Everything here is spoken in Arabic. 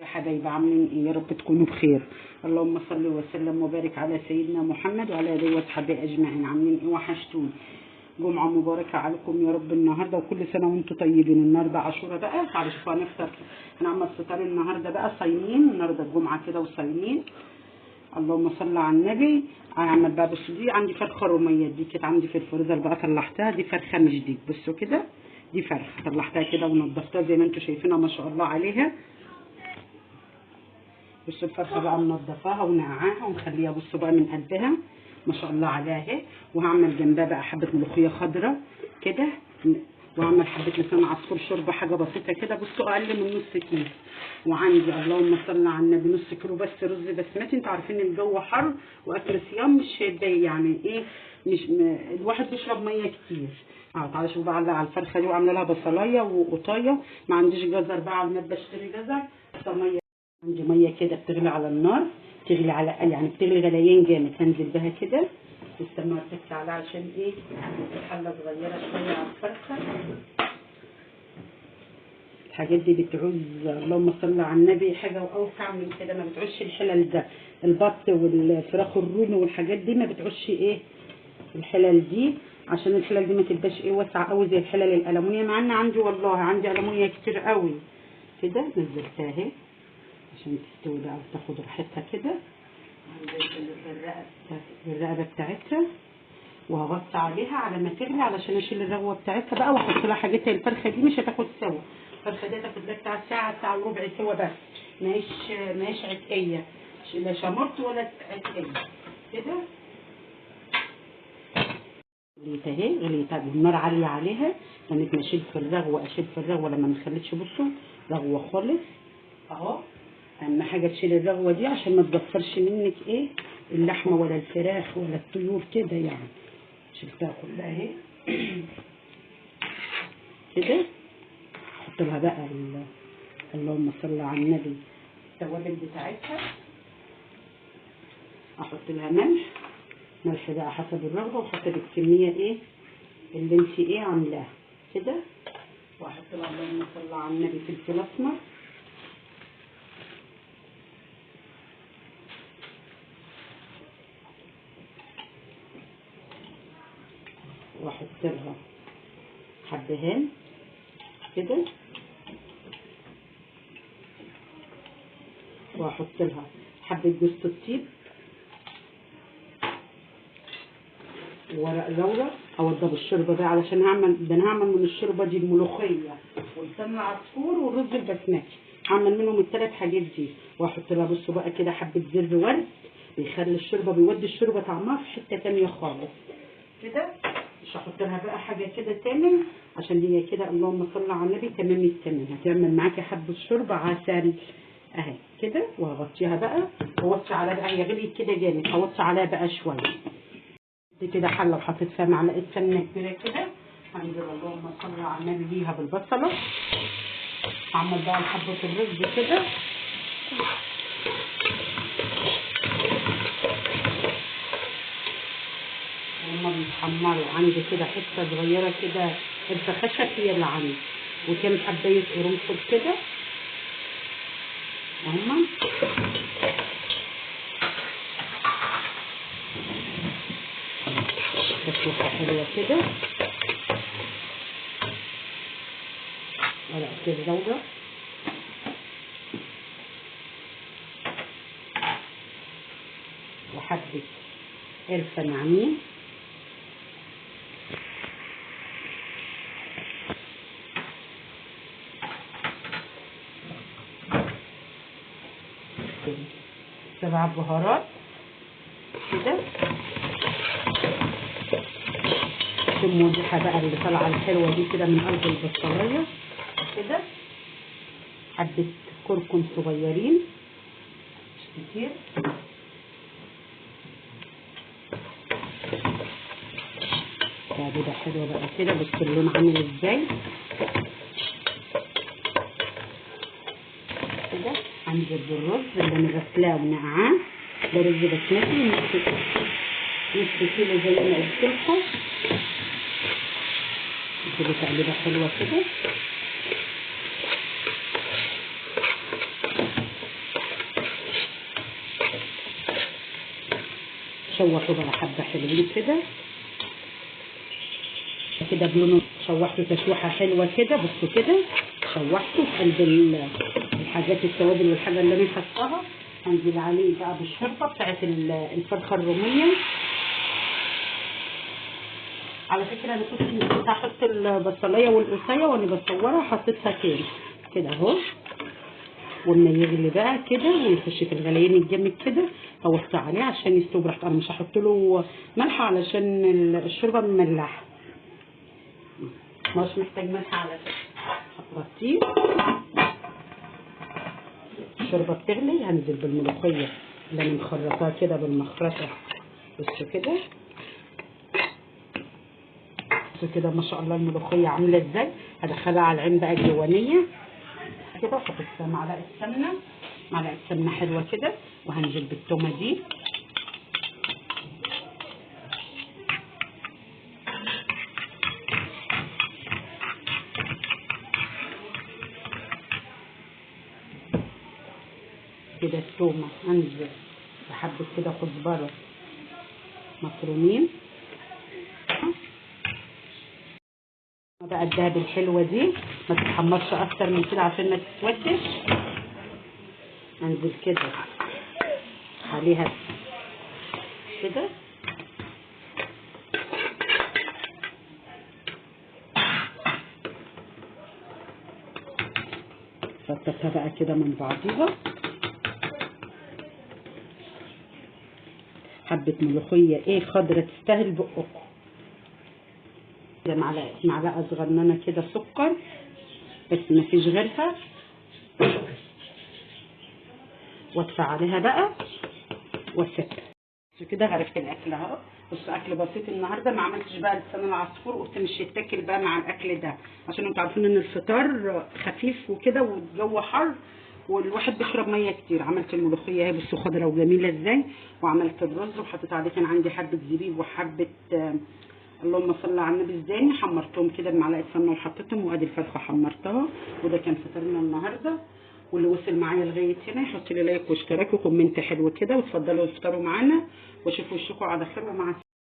يا حبايبي عاملين ايه؟ يا رب تكونوا بخير. اللهم صل وسلم وبارك على سيدنا محمد وعلى اله وصحبه اجمعين. عاملين ايه؟ وحشتوني. جمعه مباركه عليكم يا رب النهارده، وكل سنه وانتم طيبين. النهارده عاشوراء بقى، تعالوا شوفوا هنفطر. هنعمل فطار النهارده بقى صايمين، النهارده الجمعه كده وصايمين. اللهم صل على النبي. هعمل بقى، بصوا دي عندي فرخه روميه، دي كانت عندي في الفريزر بقى طلعتها، دي فرخه مش دي، بصوا كده دي فرخه طلعتها كده ونضفتها زي ما انتم شايفينها ما شاء الله عليها. بصوا الفرخه بقى منضفاها ونقعاها ومخليها بصوا بقى من قلبها ما شاء الله عليها اهي. وهعمل جنبها بقى حبه ملوخيه خضراء كده، وهعمل حبه لسان عصفور شوربه حاجه بسيطه كده، بصوا اقل من نص كيلو. وعندي اللهم صل على النبي نص كيلو بس رز بسمتي. انتوا عارفين الجو حر واكل صيام مش هيتضايق يعني ايه، مش الواحد بيشرب ميه كتير. تعالى شوفوا بقى على الفرخه دي، وعامله لها بصلايه وقطايه. ما عنديش جزر بقى على الماء بشتري جزر. ميه، عندي ميه كده بتغلي على النار، بتغلي على يعني بتغلي غليان جامد، هنزل بها كده استنى اتك عليها عشان ايه الحله صغيره شويه على الفرخه. الحاجات دي بتعوز اللهم صل على النبي حاجه واوسع من كده، ما بتعوزش الحلل ده. البط والفراخ الرومي والحاجات دي ما بتعوزش ايه الحلل دي، عشان الحلل دي ما تبقاش ايه واسعه قوي زي الحلل الالومنيا. مع ان عندي والله عندي الومنيا كتير قوي كده. نزلتها اهي عشان تستوي بقى وتاخد راحتها كده. الرقبه بتاعتها وهغطي عليها على ما تغلي علشان اشيل الرغوه بتاعتها بقى واحط لها حاجتها. الفرخه دي مش هتاخد سوا، الفرخه دي هتاخد لها بتاع ساعه ساعه وربع سوا بس، ماهيش عتقيه، لا شمرت ولا عتقيه كده. غليت اهي، غليت النار عاليه عليها. كانت اشيل في الرغوه لما ما خليتش بصوا رغوه خالص اهو. اهم حاجه تشيل الرغوه دي عشان ما تضفرش منك ايه اللحمه ولا الفراخ ولا الطيور كده يعني. شلتها كلها اهي كده. احط لها بقى اللهم صل على النبي التوابل بتاعتها. احط لها ملح بقى حسب الرغبه، واحط بالكميه ايه اللي انت ايه عاملاها كده. واحط لها اللهم صل على النبي فلفل اسمر، واحط لها حبهان كده، واحط لها حبه جوز الطيب وورق لورا. اوضب الشوربه بقى علشان انا هعمل من الشوربه دي الملوخيه ولسان العصفور والرز البسمتي، هعمل منهم الثلاث حاجات دي. واحط لها بصوا بقى كده حبه زر ورد، بيخلي الشوربه بيودي الشوربه طعمها في حته ثانيه خالص كده. مش هحط لها بقى حاجه كده تاني عشان هي كده اللهم صل على النبي تمام التمام. هتعمل معاكي حبه شوربه عسل اهي كده. وهغطيها بقى واوطي عليها بقى، هي غليت كده جامد، هوطي عليها بقى شويه دي كده حله، وحطيت فيها معلقه سمنه كبيره كده. هنزل اللهم صل على النبي بيها بالبصله. هعمل بقى حبه الرز كده هما بيتحمروا. عندي كده حته صغيره كده الفخشه هي اللي عندي، وكام حبايه قرنفل كده هما. تسويحه حلوه كده، ورقه اللورا وحبه قرفه ناعمين كده، 7 بهارات كده. الريحه بقى اللي طالعه الحلوه دي كده من قلب البصلايه كده. حبه كركم صغيرين مش كتير، تقليبه حلوه بقى كده. بص اللون عامل ازاي كده. هنزل بالرز اللي انا غسلاه ونقعاه، ده رز بسمتي نص كيلو زي ما قلت لكم كده. تقليبه حلوه كده شوحوا بقى حبه حلوين كده كده بلونه. شوحته تشويحه حلوه كده. بصوا كده شوحته في قلب الحاجات التوابل والحاجه اللي انا حطاها. هنزل عليه بقى بالشوربه بتاعت الفرخه الروميه. على فكره انا كنت هحط البصلايه والقصايه وانا بصورها حطيتها تاني كده اهو. وما يغلي بقى كده ويخش في الغليان الجامد كده اوطي عليه عشان يستوي براحته. انا مش هحط له ملح علشان الشوربه مملحه، مش محتاج ملح على فكره. هتغطيه. الشوربه بتغلي هنزل بالملوخيه اللي انا مخرطاها كده بالمخرطه. بصوا كده كده ما شاء الله الملوخيه عامله ازاي. هدخلها على العين بقى الجوانيه كده. واحط معلقه سمنه، معلقه سمنه حلوه كده. وهنزل بالتومه دي كده. التومه هنزل بحبه كده كزبره مفرومين بقى. الدهب الحلوه دي ما تتحمرش اكتر من كده عشان ما تتوتش. انزل كده عليها كده فتتها بقى كده من بعضيها. حبه ملوخيه ايه خضره تستاهل بقكم. معلقه صغننه كده سكر بس ما فيش غيرها. وادفع عليها بقى واسيبها كده. غرفت الاكل اهو. بص اكل بسيط النهارده. ما عملتش بقى لسان العصفور، قلت مش يتاكل بقى مع الاكل ده عشان انتوا عارفين ان الفطار خفيف وكده والجو حر والواحد بيشرب ميه كتير. عملت الملوخيه اهي بصوا خضره وجميله ازاي. وعملت الرز وحطيت عليه كان عندي حبه زبيب وحبه اللهم صل على النبي الزاني. حمرتهم كده بمعلقه سمنه وحطيتهم. وادي الفرخه حمرتها. وده كان فطارنا النهارده. واللي وصل معايا لغايه هنا يحط لي لايك واشتراك وكومنت حلو كده. وتفضلوا افطروا معانا وشوفوا وشكم على خير ومع